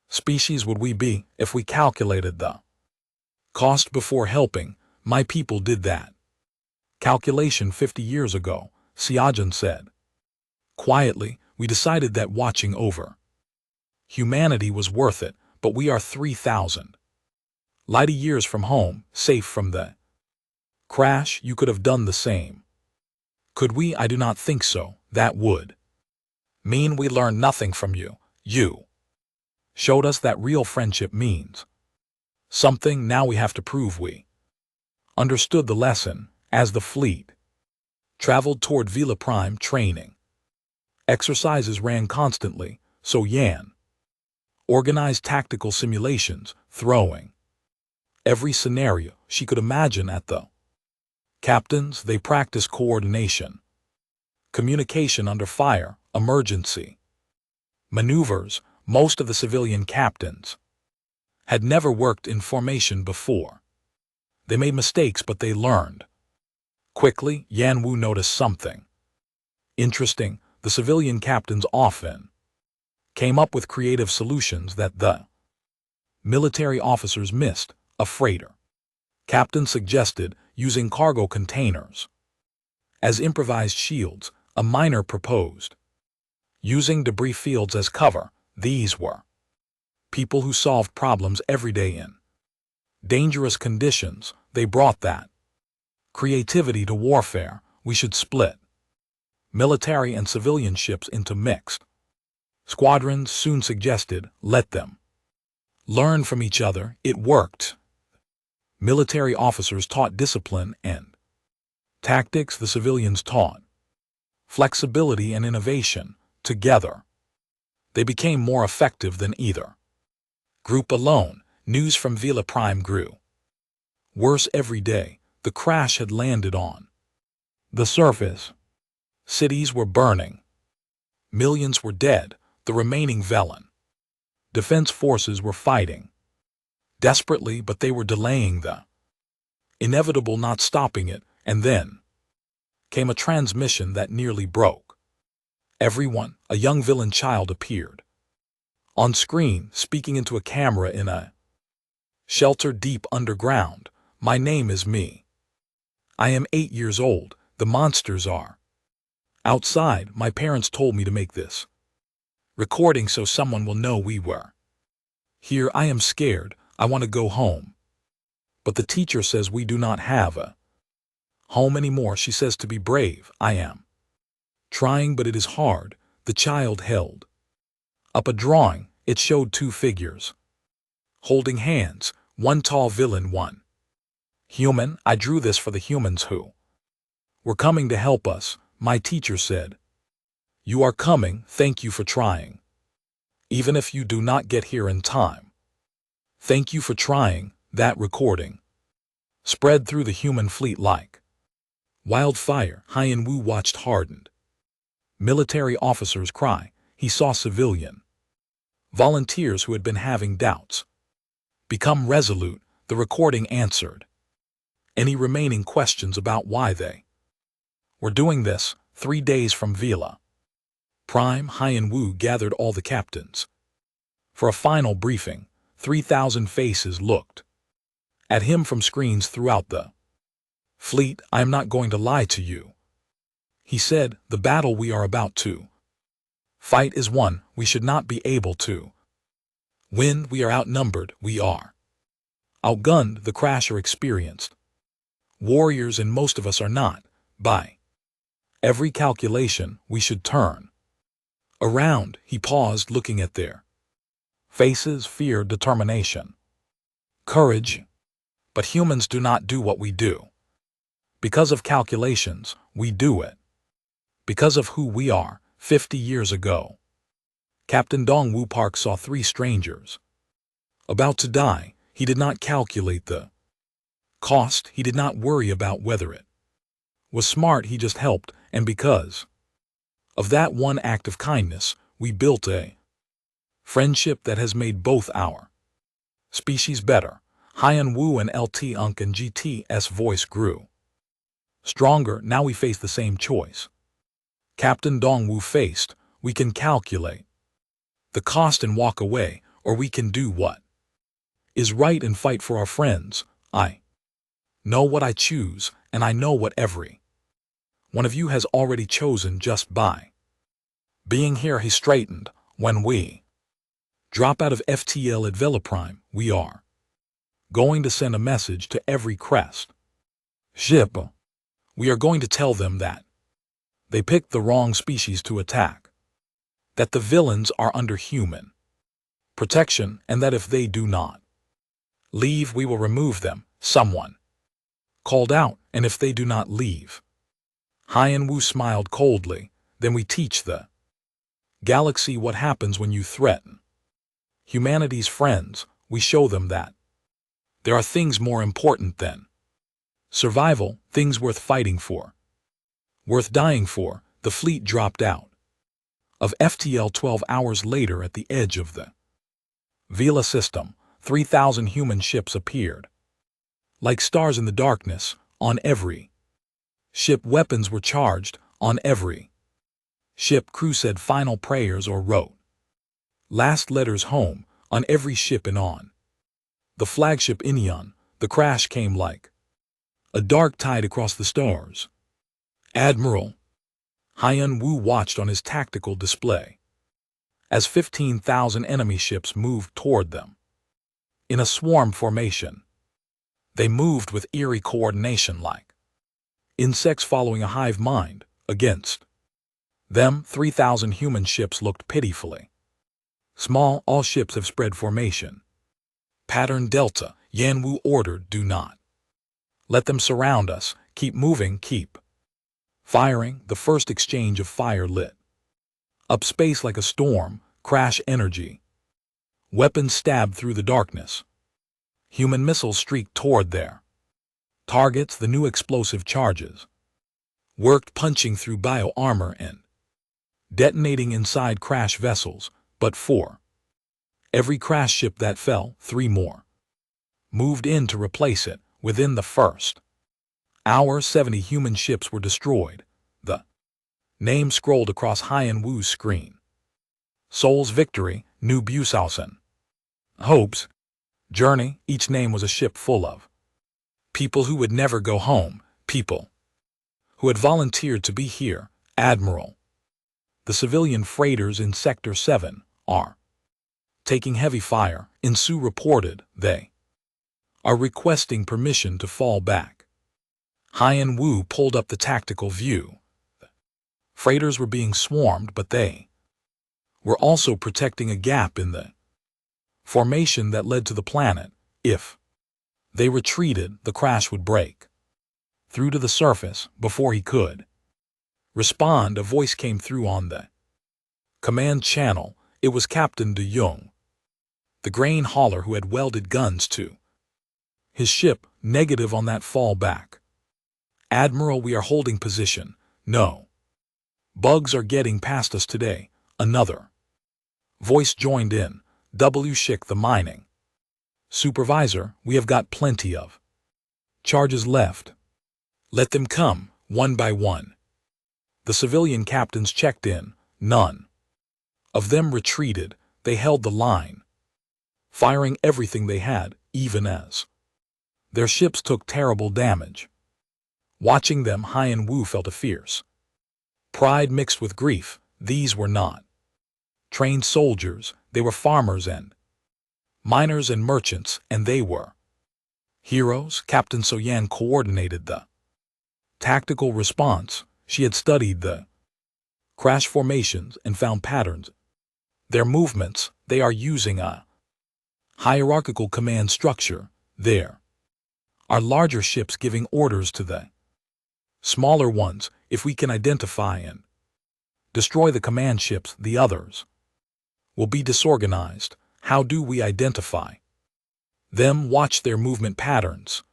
species would we be if we calculated the cost before helping? My people did that calculation 50 years ago, Siajin said. Quietly, we decided that watching over humanity was worth it, but we are 3,000 light years from home, safe from the crash. You could have done the same. Could we? I do not think so. That would mean we learned nothing from you. You showed us that real friendship means something. Now we have to prove we understood the lesson. As the fleet traveled toward Vila Prime, training exercises ran constantly, so Yan organized tactical simulations, throwing every scenario she could imagine at the captains. They practiced coordination, communication under fire, emergency maneuvers. Most of the civilian captains had never worked in formation before. They made mistakes, but they learned quickly. Yan Wu noticed something interesting. The civilian captains often came up with creative solutions that the military officers missed. A freighter captain suggested using cargo containers as improvised shields. A miner proposed using debris fields as cover. These were people who solved problems every day in dangerous conditions. They brought that creativity to warfare. We should split military and civilian ships into mixed squadrons, Soon suggested. Let them learn from each other. It worked. Military officers taught discipline and tactics. The civilians taught flexibility and innovation. Together, they became more effective than either group alone. News from Vila Prime grew worse every day. The crash had landed on the surface. Cities were burning. Millions were dead. The remaining Velen defense forces were fighting desperately, but they were delaying the inevitable, not stopping it. And then came a transmission that nearly broke. Everyone, a young villain child appeared. On screen, speaking into a camera in a shelter deep underground. My name is me. I am 8 years old. The monsters are outside. My parents told me to make this recording so someone will know we were here. I am scared. I want to go home. But the teacher says we do not have a home anymore. She says to be brave. I am trying, but it is hard. The child held up a drawing. It showed 2 figures holding hands, one tall villain, one human. I drew this for the humans who were coming to help us. My teacher said, "You are coming. Thank you for trying. Even if you do not get here in time. Thank you for trying." That recording spread through the human fleet like wildfire. Hyan Wu watched hardened military officers cry. He saw civilian volunteers who had been having doubts become resolute. The recording answered any remaining questions about why they were doing this. 3 days from Vila Prime, Hyan Wu gathered all the captains for a final briefing. 3,000 faces looked at him from screens throughout the fleet. "I am not going to lie to you," he said. "The battle we are about to fight is one we should not be able to win. We are outnumbered. We are outgunned. The Crasher experienced warriors, and most of us are not. By every calculation, we should turn around." He paused, looking at their faces. Fear, determination, courage. But humans do not do what we do because of calculations. We do it because of who we are. 50 years ago, Captain Dongwu Park saw 3 strangers about to die. He did not calculate the cost. He did not worry about whether it was smart. He just helped, and because of that one act of kindness, we built a friendship that has made both our species better. Hyan Wu and LT Unk and GT's voice grew stronger. Now we face the same choice Captain Dongwu faced. We can calculate the cost and walk away, or we can do what is right and fight for our friends. I know what I choose, and I know what every one of you has already chosen just by being here. He straightened. When we drop out of FTL at Velaprime, we are going to send a message to every crest ship. We are going to tell them that they picked the wrong species to attack, that the villains are under human protection, and that if they do not leave, we will remove them. Someone called out, "And if they do not leave?" Hyan Wu smiled coldly. "Then we teach the galaxy what happens when you threaten humanity's friends. We show them that there are things more important than survival, things worth fighting for, worth dying for." The fleet dropped out of FTL 12 hours later. At the edge of the Vila system, 3,000 human ships appeared like stars in the darkness. On every ship, weapons were charged. On every ship, crew said final prayers or wrote last letters home. On every ship and on the flagship Incheon, the crash came like a dark tide across the stars. Admiral Hyan Wu watched on his tactical display as 15,000 enemy ships moved toward them in a swarm formation. They moved with eerie coordination like insects following a hive mind. Against them, 3,000 human ships looked pitifully small. All ships have spread formation. Pattern Delta. Yan Wu ordered, "Do not let them surround us. Keep moving, keep firing." The first exchange of fire lit up space like a storm. Crash energy weapons stabbed through the darkness. Human missiles streaked toward their targets. The new explosive charges worked, punching through bio armor and detonating inside crash vessels. But for every crash ship that fell, 3 more moved in to replace it. Within the first Our 70 human ships were destroyed. The name scrolled across Hyan Wu's screen. Seoul's victory, New Busausen. Hope's journey, each name was a ship full of people who would never go home, people who had volunteered to be here. Admiral. The civilian freighters in Sector 7 are taking heavy fire. Insu reported they are requesting permission to fall back. Hyan Wu pulled up the tactical view. Freighters were being swarmed, but they were also protecting a gap in the formation that led to the planet. If they retreated, the crash would break through to the surface. Before he could respond, a voice came through on the command channel. It was Captain De Jong, the grain hauler who had welded guns to his ship. Negative on that fallback. Admiral, we are holding position. No bugs are getting past us today. Another voice joined in. W. Schick, the mining supervisor, we have got plenty of charges left. Let them come, one by one. The civilian captains checked in. None of them retreated. They held the line, firing everything they had, even as their ships took terrible damage. Watching them, Hyan Wu felt a fierce pride mixed with grief. These were not trained soldiers, they were farmers and miners and merchants, and they were heroes. Captain Soyan coordinated the tactical response. She had studied the crash formations and found patterns. Their movements, they are using a hierarchical command structure. There are larger ships giving orders to the smaller ones. If we can identify and destroy the command ships, the others will be disorganized. How do we identify them? Watch their movement patterns.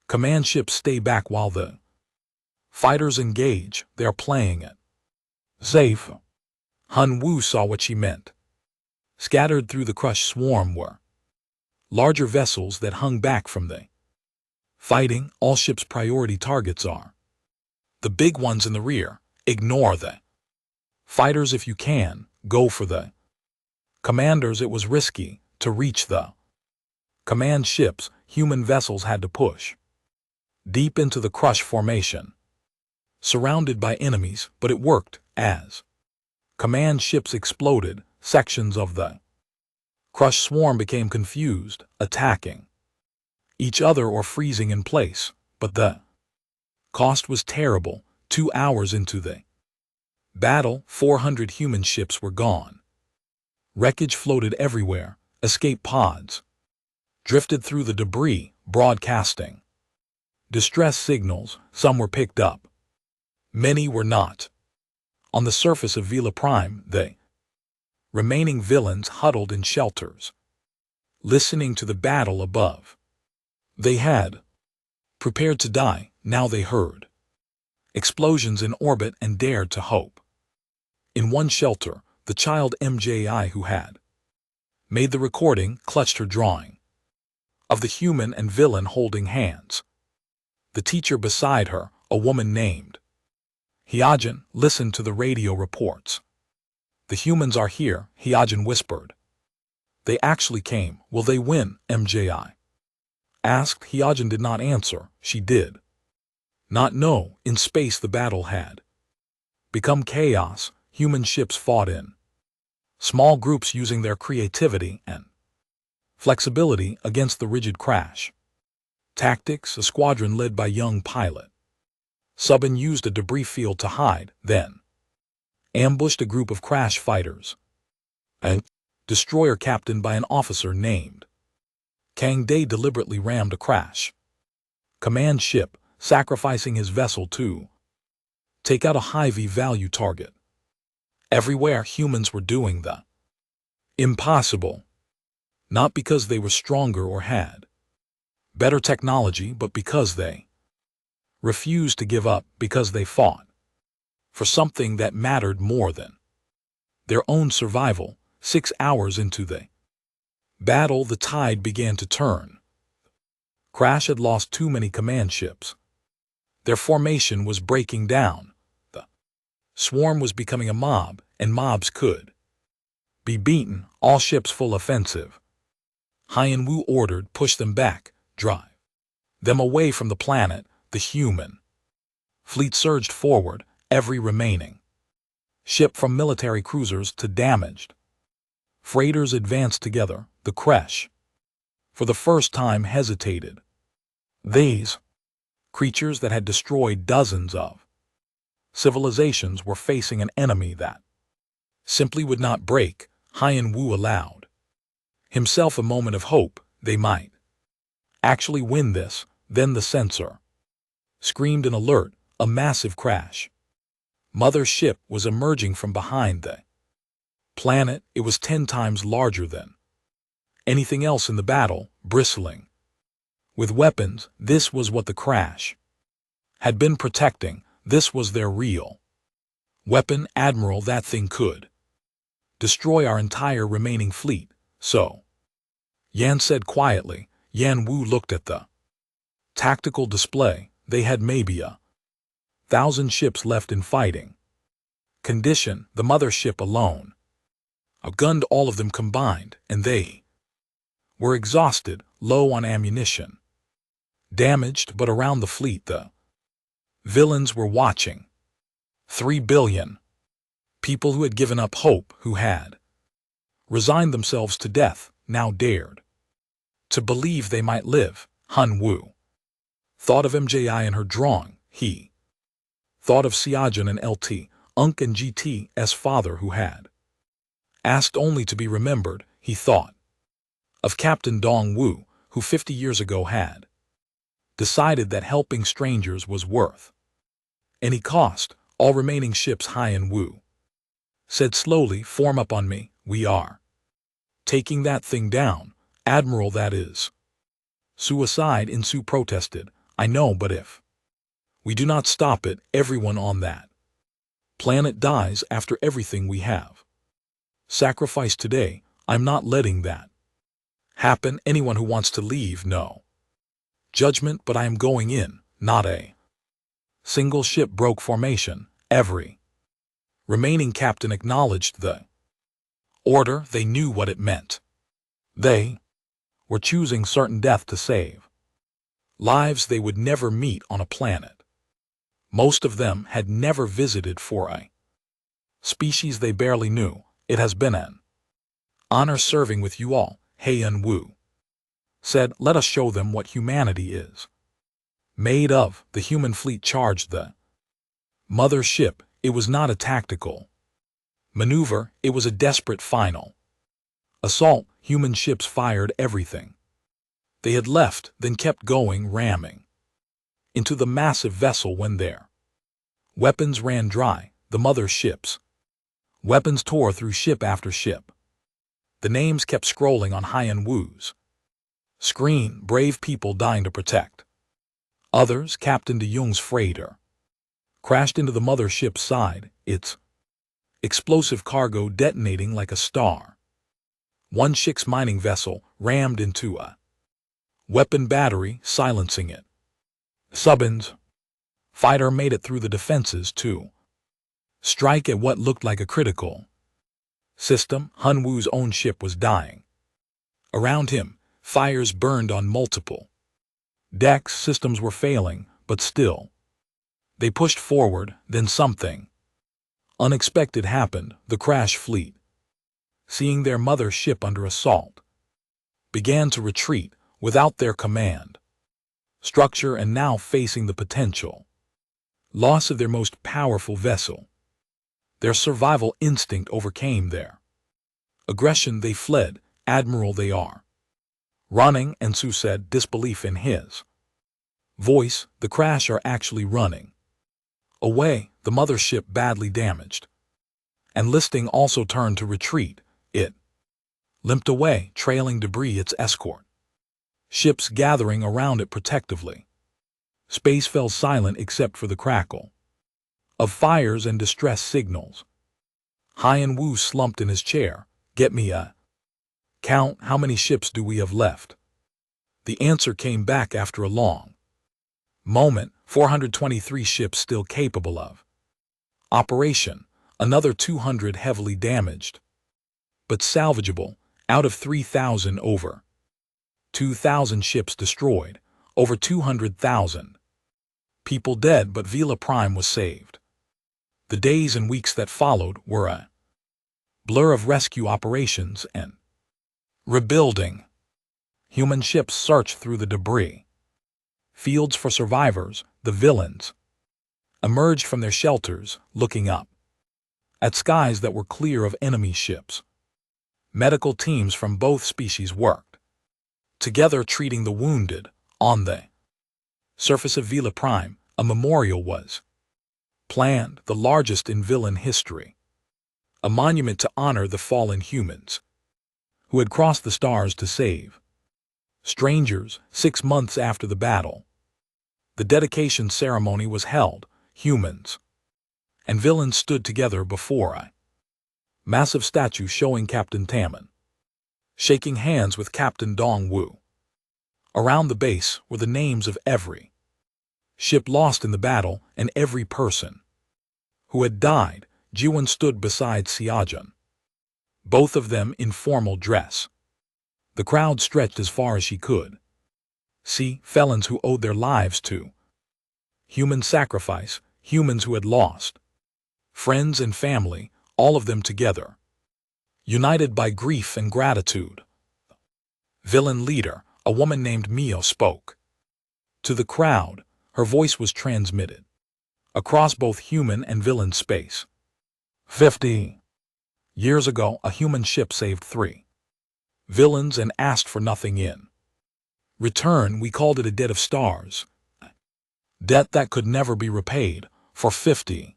Command ships stay back while the fighters engage. They are playing it safe. Hun Wu saw what she meant. Scattered through the crushed swarm were larger vessels that hung back from the fighting. All ships' priority targets are the big ones in the rear. Ignore the fighters if you can. Go for the commanders. It was risky to reach the command ships. Human vessels had to push deep into the crush formation, surrounded by enemies, but it worked. As command ships exploded, sections of the crushed swarm became confused, attacking each other or freezing in place. But the cost was terrible. 2 hours into the battle, 400 human ships were gone. Wreckage floated everywhere. Escape pods drifted through the debris, broadcasting distress signals. Some were picked up. Many were not. On the surface of Vila Prime, the remaining villains huddled in shelters, listening to the battle above. They had prepared to die. Now they heard explosions in orbit and dared to hope. In one shelter, the child MJI, who had made the recording, clutched her drawing of the human and villain holding hands. The teacher beside her, a woman named Hyojin, listened to the radio reports. The humans are here, Hyojin whispered. They actually came. Will they win? MJI asked. Hyojin did not answer. She did not know. In space the battle had become chaos. Human ships fought in small groups using their creativity and flexibility against the rigid crash tactics. A squadron led by young pilot Subin used a debris field to hide, then ambushed a group of crash fighters. A destroyer captained by an officer named Kang Dae deliberately rammed a crash command ship, sacrificing his vessel to take out a high V-value target. Everywhere humans were doing the impossible, not because they were stronger or had better technology, but because they refused to give up, because they fought for something that mattered more than their own survival. 6 hours into the battle, the tide began to turn. Crash had lost too many command ships. Their formation was breaking down. The swarm was becoming a mob, and mobs could be beaten. All ships full offensive. Hien Wu ordered, push them back, drive them away from the planet. The human fleet surged forward, every remaining ship from military cruisers to damaged freighters advanced together. The Kresh, for the first time, hesitated. These creatures that had destroyed dozens of civilizations were facing an enemy that simply would not break. Hien Wu allowed himself a moment of hope. They might actually win this. Then the sensor screamed an alert, a massive crash. Mother ship was emerging from behind the planet. It was 10 times larger than anything else in the battle, bristling with weapons. This was what the crash had been protecting. This was their real weapon. Admiral, that thing could destroy our entire remaining fleet. So, Yan said quietly. Yan Wu looked at the tactical display. They had maybe 1,000 ships left in fighting condition. The mother ship alone outgunned all of them combined, and they were exhausted, low on ammunition, damaged. But around the fleet the villains were watching. 3 billion people who had given up hope, who had resigned themselves to death, now dared to believe they might live. Hun Wu thought of MJI and her drawing. He thought of Xiaojun and LT, Unk and GT's father who had asked only to be remembered. He thought of Captain Dong Wu, who 50 years ago had decided that helping strangers was worth any cost. All remaining ships. Hien Wu said slowly, form up on me. We are taking that thing down. Admiral, that is suicide. Insu protested. I know, but if we do not stop it, everyone on that planet dies. After everything we have sacrificed today, I'm not letting that happen. Anyone who wants to leave, no judgment, but I am going in. Not a single ship broke formation. Every remaining captain acknowledged the order. They knew what it meant. They were choosing certain death to save lives they would never meet on a planet most of them had never visited, for a species they barely knew. It has been an honor serving with you all, Hien Wu said. Let us show them what humanity is made of. The human fleet charged the mother ship. It was not a tactical maneuver, it was a desperate final assault. Human ships fired everything they had left, then kept going, ramming into the massive vessel. When their weapons ran dry, the mother ship's weapons tore through ship after ship. The names kept scrolling on Hien Wu's screen. Brave people dying to protect others. Captain De Jong's freighter crashed into the mother ship's side, its explosive cargo detonating like a star. One ship's mining vessel rammed into a weapon battery, silencing it. Subin's fighter made it through the defenses to strike at what looked like a critical system. Hun Wu's own ship was dying. Around him, fires burned on multiple decks. Systems were failing, but still they pushed forward. Then something unexpected happened. The crash fleet, seeing their mother ship under assault, began to retreat without their command structure, and now facing the potential loss of their most powerful vessel. Their survival instinct overcame their aggression. They fled. Admiral, they are running, and Su said, disbelief in his voice. The crash are actually running away. The mother ship badly damaged and listing also turned to retreat. It limped away, trailing debris. Its escort ships gathering around it protectively. Space fell silent except for the crackle of fires and distress signals. Hien Wu slumped in his chair. Get me a count. How many ships do we have left? The answer came back after a long Moment, 423 ships still capable of operation, another 200 heavily damaged, but salvageable, out of 3,000 over 2,000 ships destroyed, over 200,000 people dead, but Vela Prime was saved. The days and weeks that followed were a blur of rescue operations and rebuilding. Human ships searched through the debris fields for survivors. The villains emerged from their shelters, looking up at skies that were clear of enemy ships. Medical teams from both species worked together, treating the wounded. On the surface of Vela Prime, a memorial was planned, the largest in villain history, a monument to honor the fallen humans who had crossed the stars to save strangers. 6 months after the battle, the dedication ceremony was held. Humans and villains stood together before a massive statue showing Captain Tamman shaking hands with Captain Dong-Wu. Around the base were the names of every ship lost in the battle and every person who had died. Jiwon stood beside Xiaojun, both of them in formal dress. The crowd stretched as far as she could see felons who owed their lives to human sacrifice, humans who had lost friends and family, all of them together, united by grief and gratitude. Villain leader, a woman named Mio, spoke to the crowd. Her voice was transmitted across both human and villain space. 50 years ago, a human ship saved 3 villains and asked for nothing in return. We called it a debt of stars, debt that could never be repaid. For 50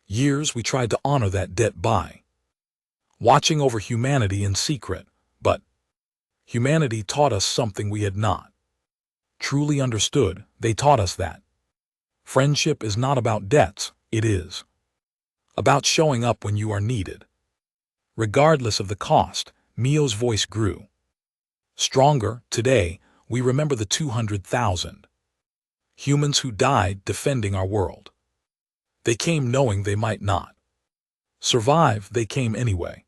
years we tried to honor that debt by watching over humanity in secret, but humanity taught us something we had not truly understood. They taught us that friendship is not about debts, it is about showing up when you are needed, regardless of the cost. Mio's voice grew stronger. Today, we remember the 200,000 humans who died defending our world. They came knowing they might not survive. They came anyway.